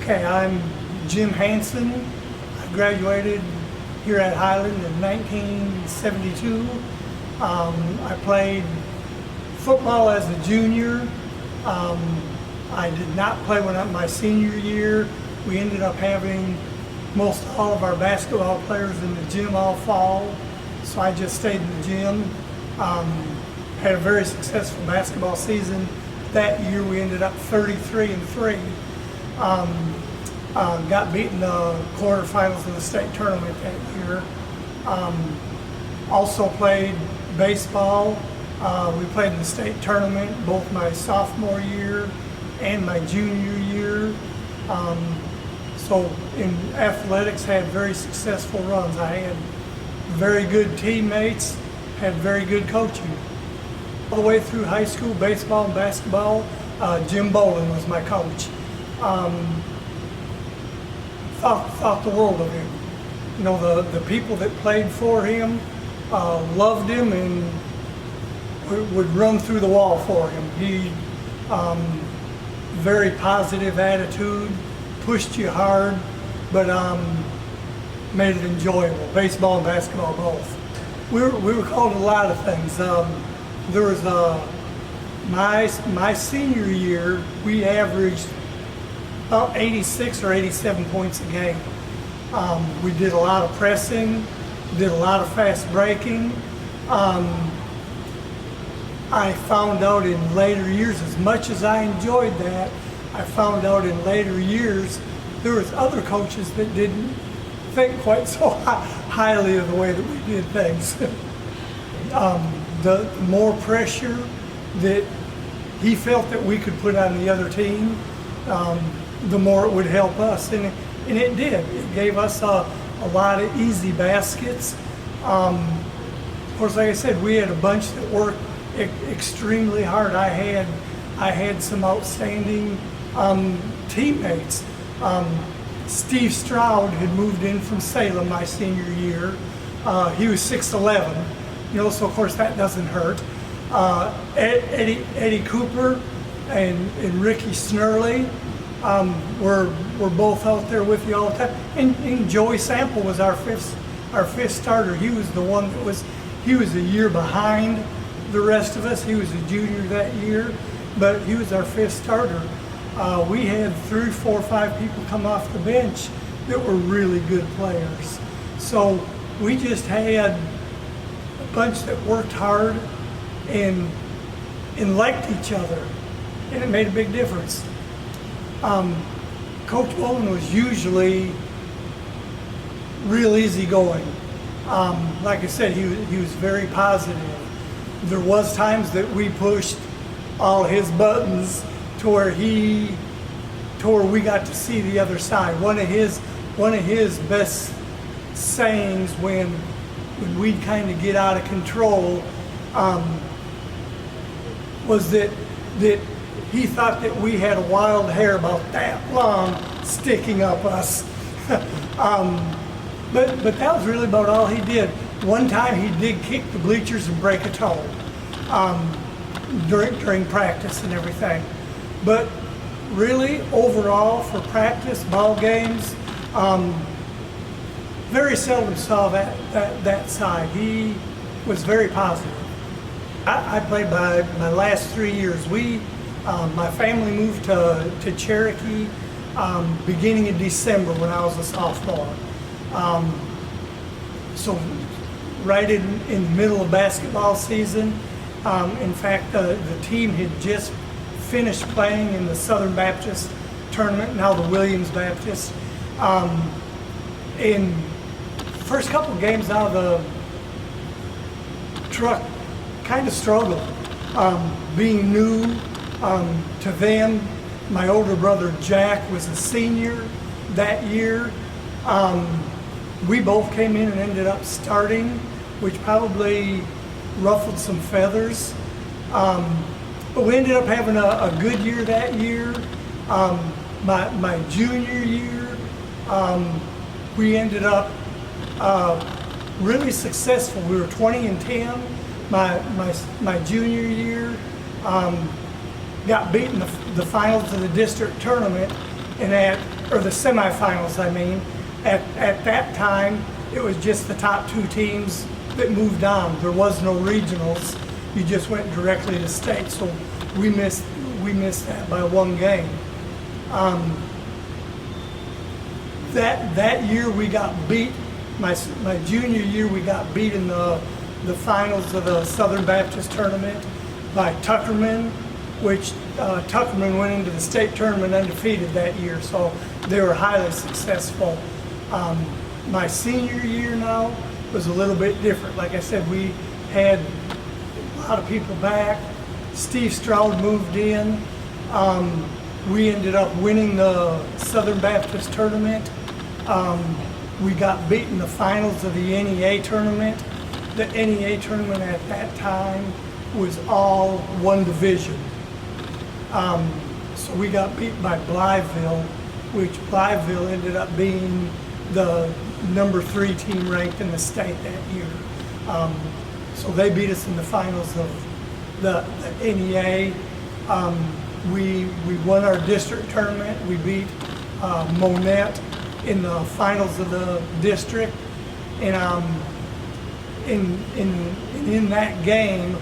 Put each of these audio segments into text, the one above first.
Okay, I'm Jim Hansen. I graduated here at Highland in 1972. I played football as a junior. I did not play my senior year. We ended up having most all of our basketball players in the gym all fall, so I just stayed in the gym. Had a very successful basketball season. That year we ended up 33-3. Got beat in the quarterfinals of the state tournament that year. Also played baseball. We played in the state tournament both my sophomore year and my junior year. So in athletics, had very successful runs. I had very good teammates, had very good coaching. All the way through high school, baseball and basketball, Jim Bolin was my coach. Thought the world of him. You know, the people that played for him loved him and would run through the wall for him. He very positive attitude, pushed you hard, but made it enjoyable. Baseball and basketball both. We were called a lot of things. There was my senior year, we averaged about 86 or 87 points a game. We did a lot of pressing, did a lot of fast breaking. I found out in later years, as much as I enjoyed that, I found out in later years there was other coaches that didn't think quite so highly of the way that we did things. The more pressure that he felt that we could put on the other team, the more it would help us, and it did. It gave us a lot of easy baskets. Of course, like I said, we had a bunch that worked extremely hard. I had some outstanding teammates. Steve Stroud had moved in from Salem my senior year. He was 6'11", you know, so of course that doesn't hurt. Eddie Cooper and Ricky Snurley were both out there with you all the time. And Joey Sample was our fifth starter. He was the one that he was a year behind the rest of us. He was a junior that year, but he was our fifth starter. We had 3, 4, 5 people come off the bench that were really good players. So we just had a bunch that worked hard and liked each other, and it made a big difference. Coach Bolin was usually real easygoing. Like I said, he was very positive. There was times that we pushed all his buttons to where we got to see the other side. One of his best sayings when we'd kind of get out of control was that he thought that we had a wild hair about that long sticking up us. But that was really about all he did. One time he did kick the bleachers and break a toe during practice and everything. But really, overall, for practice, ball games, very seldom saw that side. He was very positive. I played my last 3 years. My family moved to Cherokee beginning in December when I was a sophomore. So right in the middle of basketball season. In fact, the team had just finished playing in the Southern Baptist tournament, now the Williams Baptist. In the first couple of games out of the truck, kind of struggled. Being new to them, my older brother Jack was a senior that year. We both came in and ended up starting, which probably ruffled some feathers. But we ended up having a good year that year. My junior year, we ended up really successful. We were 20-10. My junior year, got beat in the finals of the district tournament, and at or the semifinals, I mean. At that time, it was just the top 2 teams that moved on. There was no regionals. You just went directly to state. So we missed that by 1 game. That year we got beat. My junior year we got beat in the finals of the Southern Baptist tournament by Tuckerman, which Tuckerman went into the state tournament undefeated that year, so they were highly successful. My senior year now was a little bit different. Like I said, we had a lot of people back. Steve Stroud moved in. We ended up winning the Southern Baptist tournament. We got beat in the finals of the NEA tournament. The NEA tournament at that time was all 1 division. So we got beat by Blytheville, which Blytheville ended up being the number 3 team ranked in the state that year. So they beat us in the finals of the NEA. We won our district tournament. We beat Monette in the finals of the district, and in that game,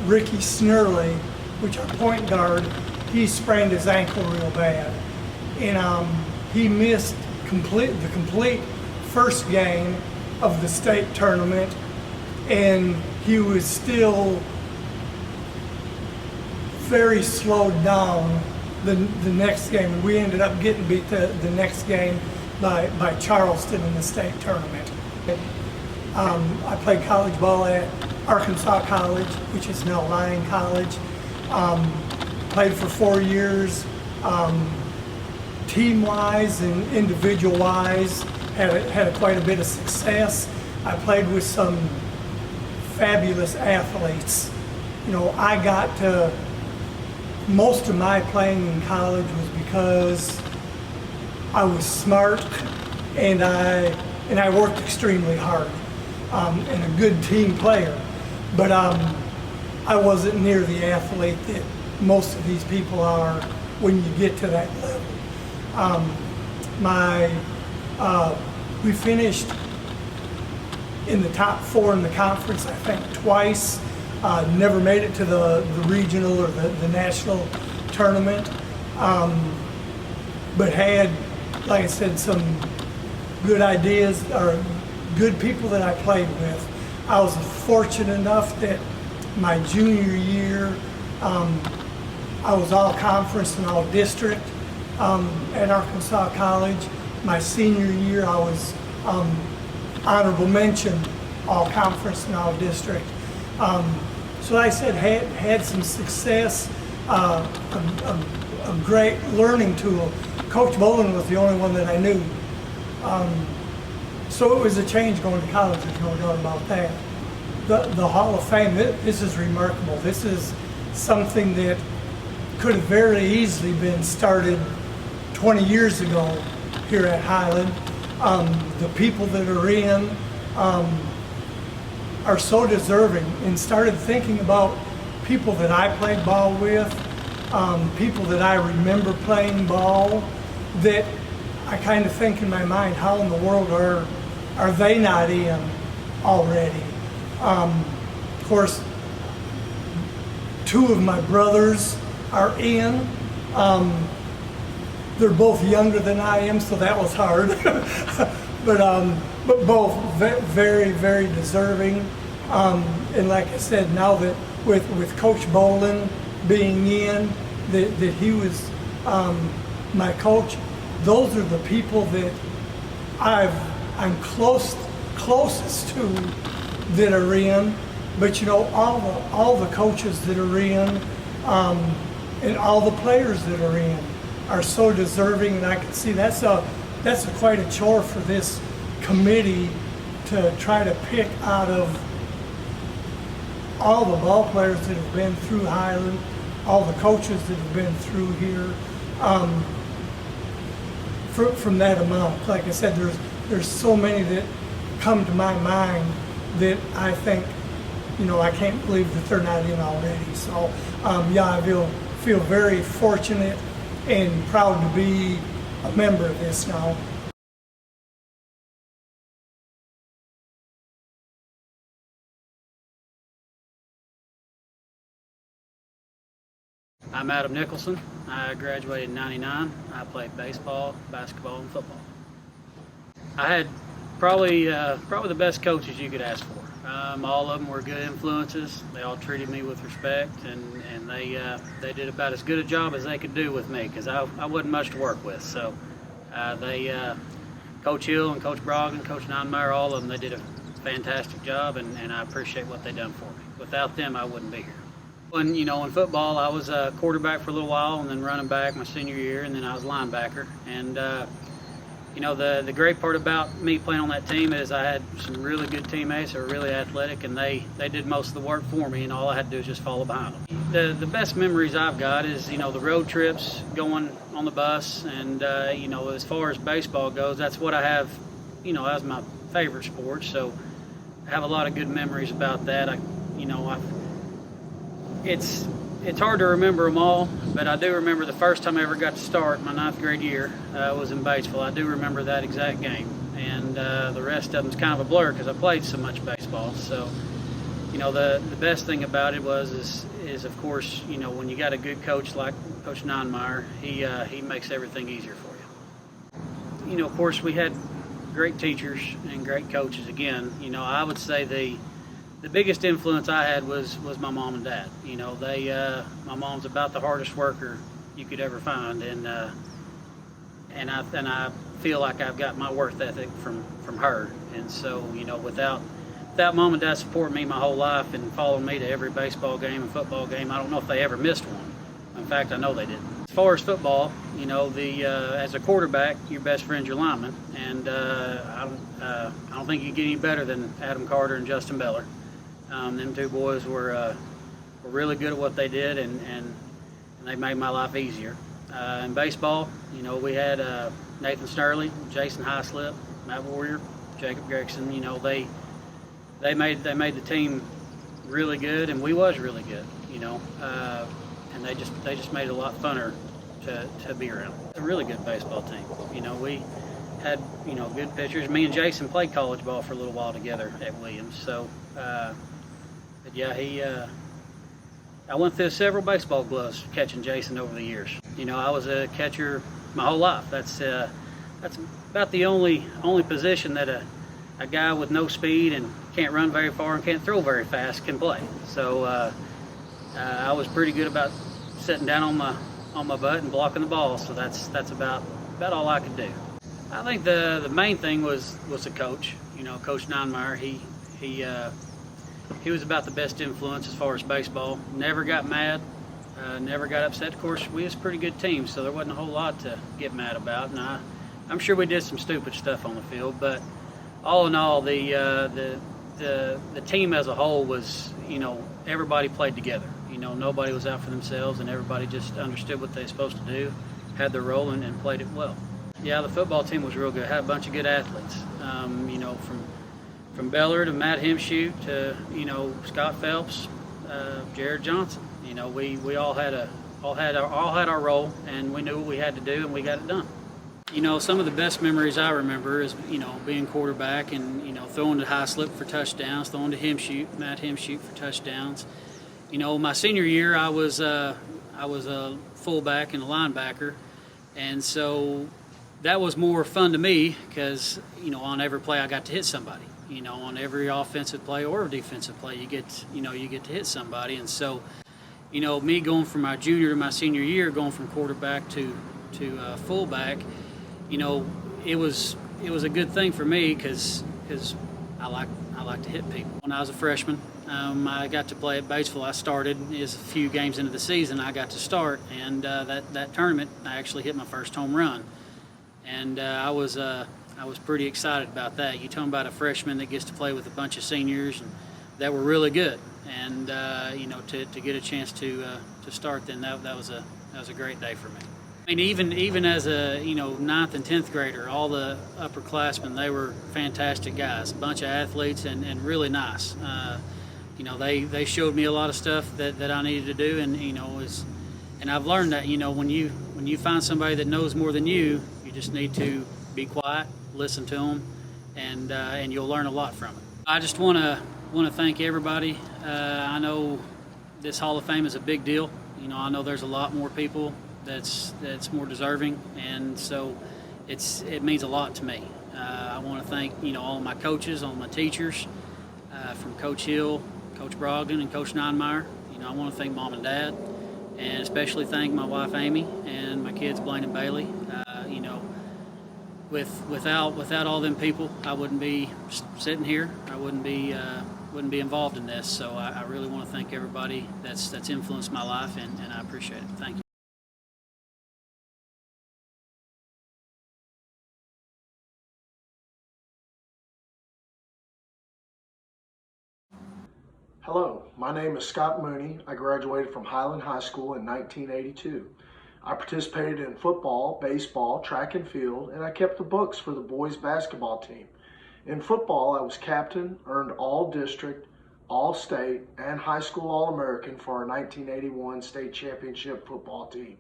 Ricky Snurley, which our point guard, he sprained his ankle real bad, and he missed the complete first game of the state tournament, and he was still very slowed down the next game. We ended up getting beat the next game by Charleston in the state tournament. I played college ball at Arkansas College, which is now Lyon College. Played for 4 years. Team-wise and individual-wise, had quite a bit of success. I played with some fabulous athletes. You know, most of my playing in college was because I was smart and I worked extremely hard, and a good team player. But I wasn't near the athlete that most of these people are when you get to that level. We finished in the top 4 in the conference, I think, twice. Never made it to the regional or the national tournament, but had, like I said, some good ideas or good people that I played with. I was fortunate enough that my junior year, I was all conference and all district at Arkansas College. My senior year, I was honorable mention, all conference and all district. So like I said, had some success, a great learning tool. Coach Bolin was the only one that I knew. So it was a change going to college, there's no doubt about that. The Hall of Fame, this is remarkable. This is something that could have very easily been started 20 years ago here at Highland. The people that are in are so deserving, and started thinking about people that I played ball with, people that I remember playing ball, that I kind of think in my mind, how in the world are they not in already? Of course, 2 of my brothers are in. They're both younger than I am, so that was hard. but both very, very deserving. And like I said, now that with Coach Bolin being in, that he was my coach, those are the people that I'm closest to that are in. But you know, all the coaches that are in, and all the players that are in, are so deserving, and I can see that's quite a chore for this committee to try to pick out of all the ball players that have been through Highland, all the coaches that have been through here, from that amount. Like I said, there's so many that come to my mind that I think, you know, I can't believe that they're not in already. So yeah, I feel very fortunate and proud to be a member of this now. I'm Adam Nicholson. I graduated in '99. I played baseball, basketball, and football. I had probably the best coaches you could ask for. All of them were good influences. They all treated me with respect, and they did about as good a job as they could do with me, because I wasn't much to work with. So Coach Hill and Coach Brogdon, Coach Nonmeyer, all of them, they did a fantastic job, and I appreciate what they done for me. Without them, I wouldn't be here. When, in football, I was a quarterback for a little while, and then running back my senior year, and then I was linebacker. And the great part about me playing on that team is I had some really good teammates that were really athletic, and they did most of the work for me, and all I had to do was just follow behind them. The best memories I've got is the road trips, going on the bus, and as far as baseball goes, that's what I have. That was my favorite sport, so I have a lot of good memories about that. It's hard to remember them all, but I do remember the first time I ever got to start, my 9th grade year, was in Batesville. I do remember that exact game, and the rest of them's kind of a blur because I played so much baseball. So, the best thing about it is of course, when you got a good coach like Coach Nonmeyer, he makes everything easier for you. Of course, we had great teachers and great coaches. Again, I would say the biggest influence I had was my mom and dad. My mom's about the hardest worker you could ever find, and I feel like I've got my work ethic from her. And so, without mom and dad supporting me my whole life and following me to every baseball game and football game, I don't know if they ever missed one. In fact, I know they didn't. As far as football, as a quarterback, your best friend's your lineman, and I don't think you get any better than Adam Carter and Justin Beller. Them two boys were really good at what they did, and they made my life easier. In baseball, we had Nathan Snurley, Jason Highslip, Matt Warrior, Jacob Gregson. They made the team really good, and we was really good. And they just made it a lot funner to be around. A really good baseball team. We had good pitchers. Me and Jason played college ball for a little while together at Williams. So. But yeah, I went through several baseball gloves catching Jason over the years. I was a catcher my whole life. That's about the only position that a guy with no speed and can't run very far and can't throw very fast can play. So I was pretty good about sitting down on my butt and blocking the ball. So that's about all I could do. I think the main thing was the coach. Coach Nonmeyer. He was about the best influence as far as baseball. Never got mad, never got upset. Of course, we was a pretty good team, so there wasn't a whole lot to get mad about. And I'm sure we did some stupid stuff on the field, but all in all, the team as a whole was, everybody played together. Nobody was out for themselves, and everybody just understood what they were supposed to do, had their role, and played it well. Yeah, the football team was real good. Had a bunch of good athletes. From Beller to Matt Hemshoot to Scott Phelps, Jared Johnson. We all had our role, and we knew what we had to do, and we got it done. Some of the best memories I remember is being quarterback and throwing to Highslip for touchdowns, throwing to Matt Hemshoot for touchdowns. My senior year I was a fullback and a linebacker, and so that was more fun to me because on every play I got to hit somebody. On every offensive play or defensive play, you get to hit somebody. And so, me going from my junior to my senior year, going from quarterback to fullback, it was a good thing for me because I like to hit people. When I was a freshman, I got to play at Batesville. I started as a few games into the season. I got to start, and that tournament, I actually hit my first home run, and I was pretty excited about that. You talking about a freshman that gets to play with a bunch of seniors and that were really good, and to get a chance to start, then that was a great day for me. I mean, even as a 9th and 10th grader, all the upperclassmen, they were fantastic guys, a bunch of athletes and really nice. They showed me a lot of stuff that I needed to do, and and I've learned that when you when you find somebody that knows more than you just need to be quiet, listen to them, and you'll learn a lot from it. I just want to thank everybody. I know this Hall of Fame is a big deal. I know there's a lot more people that's more deserving, and so it means a lot to me. I want to thank all of my coaches, all my teachers, from Coach Hill, Coach Brogdon, and Coach Ninemeyer. I want to thank Mom and Dad, and especially thank my wife Amy and my kids Blaine and Bailey. Without all them people, I wouldn't be sitting here. I wouldn't be involved in this. So I really want to thank everybody that's influenced my life, and I appreciate it. Thank you. Hello, my name is Scott Mooney. I graduated from Highland High School in 1982. I participated in football, baseball, track and field, and I kept the books for the boys basketball team. In football, I was captain, earned all-district, all-state, and high school All-American for our 1981 state championship football team.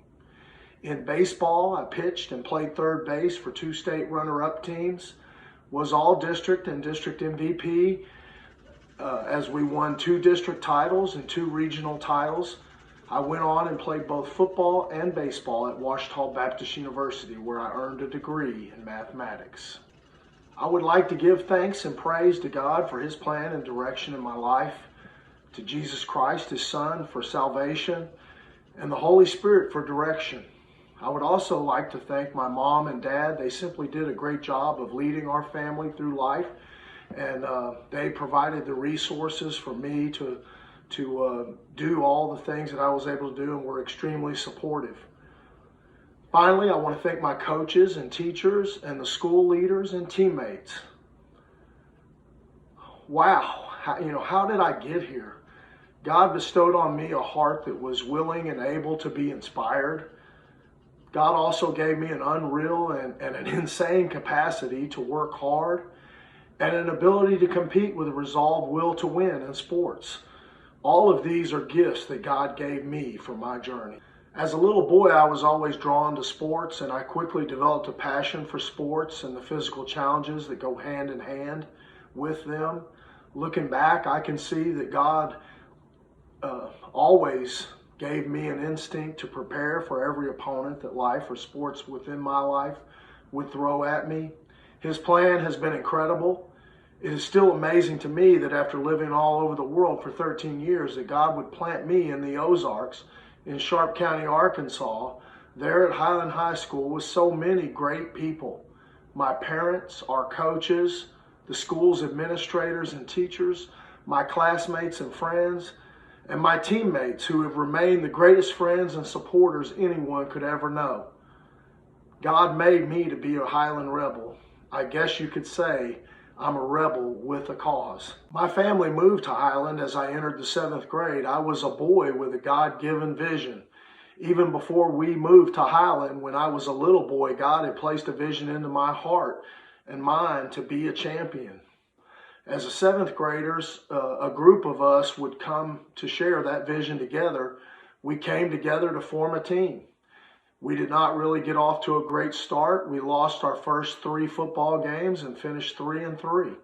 In baseball, I pitched and played third base for 2 state runner-up teams, was all-district and district MVP, as we won 2 district titles and 2 regional titles. I went on and played both football and baseball at Ouachita Baptist University, where I earned a degree in mathematics. I would like to give thanks and praise to God for His plan and direction in my life, to Jesus Christ, His Son, for salvation, and the Holy Spirit for direction. I would also like to thank my mom and dad. They simply did a great job of leading our family through life, and they provided the resources for me to do all the things that I was able to do, and were extremely supportive. Finally, I want to thank my coaches and teachers and the school leaders and teammates. Wow, how did I get here? God bestowed on me a heart that was willing and able to be inspired. God also gave me an unreal and an insane capacity to work hard, and an ability to compete with a resolved will to win in sports. All of these are gifts that God gave me for my journey. As a little boy, I was always drawn to sports, and I quickly developed a passion for sports and the physical challenges that go hand in hand with them. Looking back, I can see that God always gave me an instinct to prepare for every opponent that life or sports within my life would throw at me. His plan has been incredible. It is still amazing to me that after living all over the world for 13 years, that God would plant me in the Ozarks in Sharp County, Arkansas, there at Highland High School with so many great people. My parents, our coaches, the school's administrators and teachers, my classmates and friends, and my teammates who have remained the greatest friends and supporters anyone could ever know. God made me to be a Highland rebel. I guess you could say I'm a rebel with a cause. My family moved to Highland as I entered the 7th grade. I was a boy with a God-given vision. Even before we moved to Highland, when I was a little boy, God had placed a vision into my heart and mind to be a champion. As a 7th graders, a group of us would come to share that vision together. We came together to form a team. We did not really get off to a great start. We lost our first 3 football games and finished 3-3.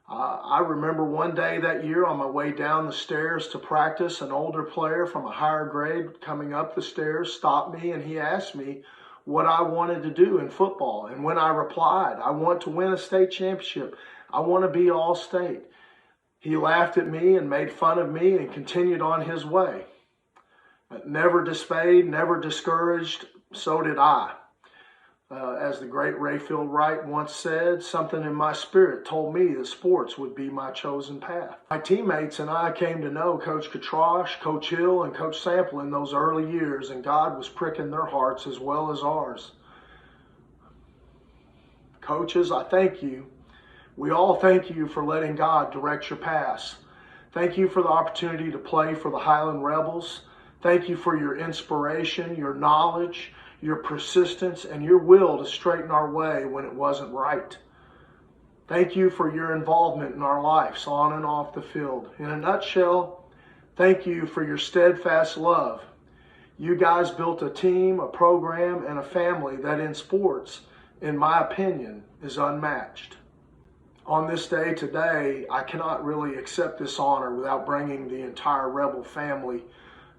I remember one day that year on my way down the stairs to practice, an older player from a higher grade coming up the stairs stopped me, and he asked me what I wanted to do in football. And when I replied, I want to win a state championship. I want to be all state. He laughed at me and made fun of me and continued on his way. Never dismayed, never discouraged, so did I. As the great Rayfield Wright once said, something in my spirit told me that sports would be my chosen path. My teammates and I came to know Coach Katrosh, Coach Hill, and Coach Sample in those early years, and God was pricking their hearts as well as ours. Coaches, I thank you. We all thank you for letting God direct your paths. Thank you for the opportunity to play for the Highland Rebels. Thank you for your inspiration, your knowledge, your persistence, and your will to straighten our way when it wasn't right. Thank you for your involvement in our lives on and off the field. In a nutshell, thank you for your steadfast love. You guys built a team, a program, and a family that in sports, in my opinion, is unmatched. On this day today, I cannot really accept this honor without bringing the entire Rebel family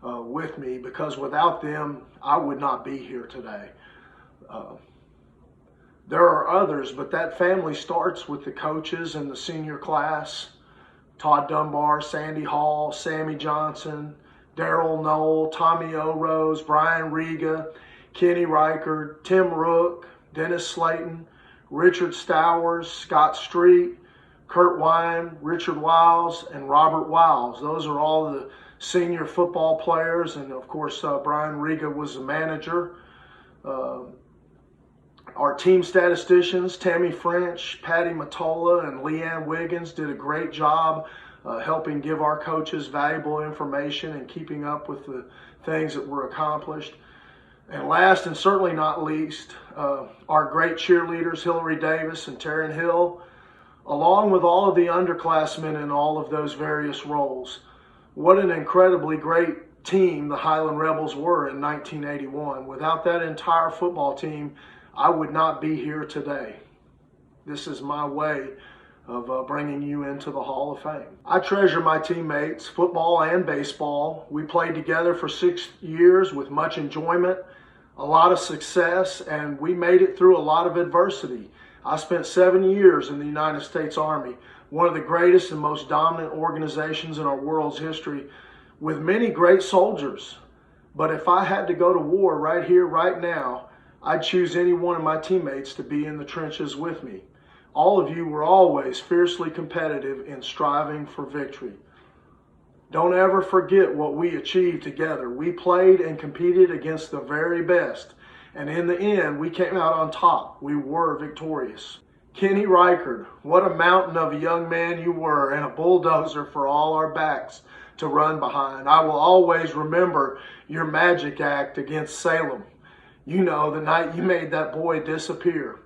with me, because without them, I would not be here today. There are others, but that family starts with the coaches in the senior class: Todd Dunbar, Sandy Hall, Sammy Johnson, Daryl Knoll, Tommy O'Rose, Brian Riga, Kenny Reichard, Tim Rook, Dennis Slayton, Richard Stowers, Scott Street, Kurt Wine, Richard Wiles, and Robert Wiles. Those are all the senior football players, and of course Brian Riga was the manager. Our team statisticians, Tammy French, Patty Matola, and Leanne Wiggins did a great job helping give our coaches valuable information and keeping up with the things that were accomplished. And last and certainly not least, our great cheerleaders, Hillary Davis and Taryn Hill, along with all of the underclassmen in all of those various roles. What an incredibly great team the Highland Rebels were in 1981. Without that entire football team, I would not be here today. This is my way of bringing you into the Hall of Fame. I treasure my teammates, football and baseball. We played together for 6 years with much enjoyment, a lot of success, and we made it through a lot of adversity. I spent 7 years in the United States Army, one of the greatest and most dominant organizations in our world's history, with many great soldiers. But if I had to go to war right here, right now, I'd choose any one of my teammates to be in the trenches with me. All of you were always fiercely competitive in striving for victory. Don't ever forget what we achieved together. We played and competed against the very best, and in the end, we came out on top. We were victorious. Kenny Reichard, what a mountain of a young man you were, and a bulldozer for all our backs to run behind. I will always remember your magic act against Salem. You know, the night you made that boy disappear.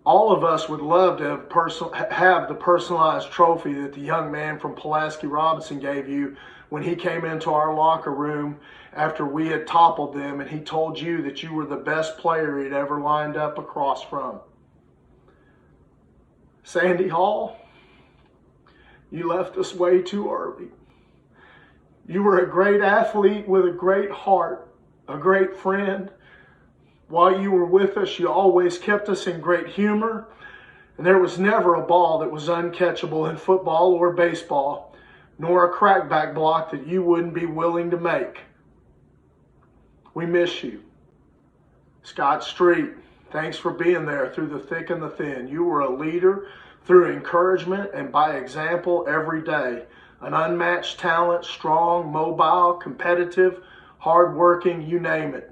All of us would love to have the personalized trophy that the young man from Pulaski Robinson gave you when he came into our locker room after we had toppled them, and he told you that you were the best player he'd ever lined up across from. Sandy Hall, you left us way too early. You were a great athlete with a great heart, a great friend. While you were with us, you always kept us in great humor, and there was never a ball that was uncatchable in football or baseball, nor a crackback block that you wouldn't be willing to make. We miss you. Scott Street, thanks for being there through the thick and the thin. You were a leader through encouragement and by example every day. An unmatched talent, strong, mobile, competitive, hardworking, you name it.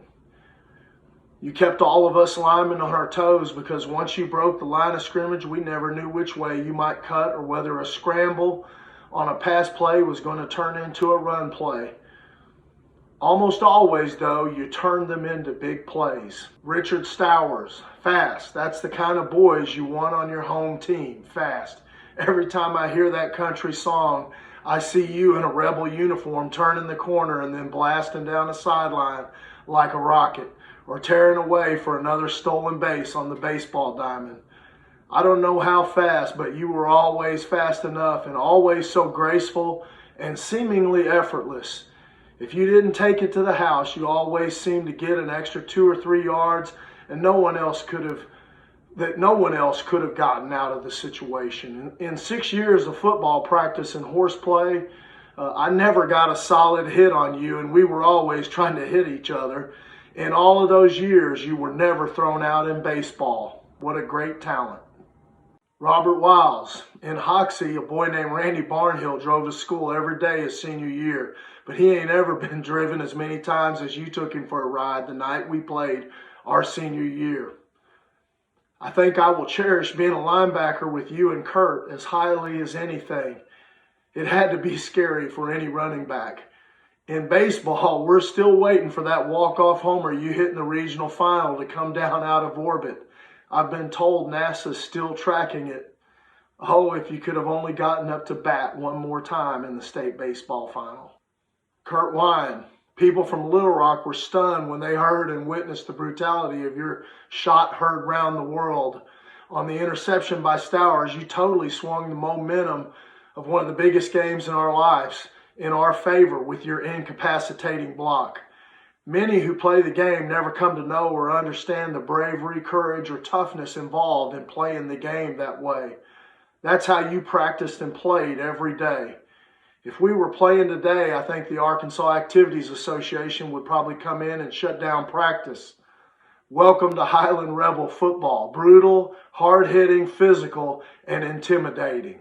You kept all of us linemen on our toes, because once you broke the line of scrimmage, we never knew which way you might cut or whether a scramble on a pass play was going to turn into a run play. Almost always, though, you turned them into big plays. Richard Stowers, fast. That's the kind of boys you want on your home team, fast. Every time I hear that country song, I see you in a Rebel uniform turning the corner and then blasting down the sideline like a rocket, or tearing away for another stolen base on the baseball diamond. I don't know how fast, but you were always fast enough and always so graceful and seemingly effortless. If you didn't take it to the house, you always seemed to get an extra 2 or 3 yards, and no one else could have gotten out of the situation. In 6 years of football practice and horseplay, I never got a solid hit on you, and we were always trying to hit each other. In all of those years, you were never thrown out in baseball. What a great talent. Robert Wiles. In Hoxie, a boy named Randy Barnhill drove to school every day his senior year, but he ain't ever been driven as many times as you took him for a ride the night we played our senior year. I think I will cherish being a linebacker with you and Kurt as highly as anything. It had to be scary for any running back. In baseball, we're still waiting for that walk-off homer you hit in the regional final to come down out of orbit. I've been told NASA's still tracking it. Oh, if you could have only gotten up to bat one more time in the state baseball final. Kurt Wine, People from Little Rock were stunned when they heard and witnessed the brutality of your shot heard round the world. On the interception by Stowers, you totally swung the momentum of one of the biggest games in our lives in our favor with your incapacitating block. Many who play the game never come to know or understand the bravery, courage, or toughness involved in playing the game that way. That's how you practiced and played every day. If we were playing today, I think the Arkansas Activities Association would probably come in and shut down practice. Welcome to Highland Rebel football. Brutal, hard-hitting, physical, and intimidating.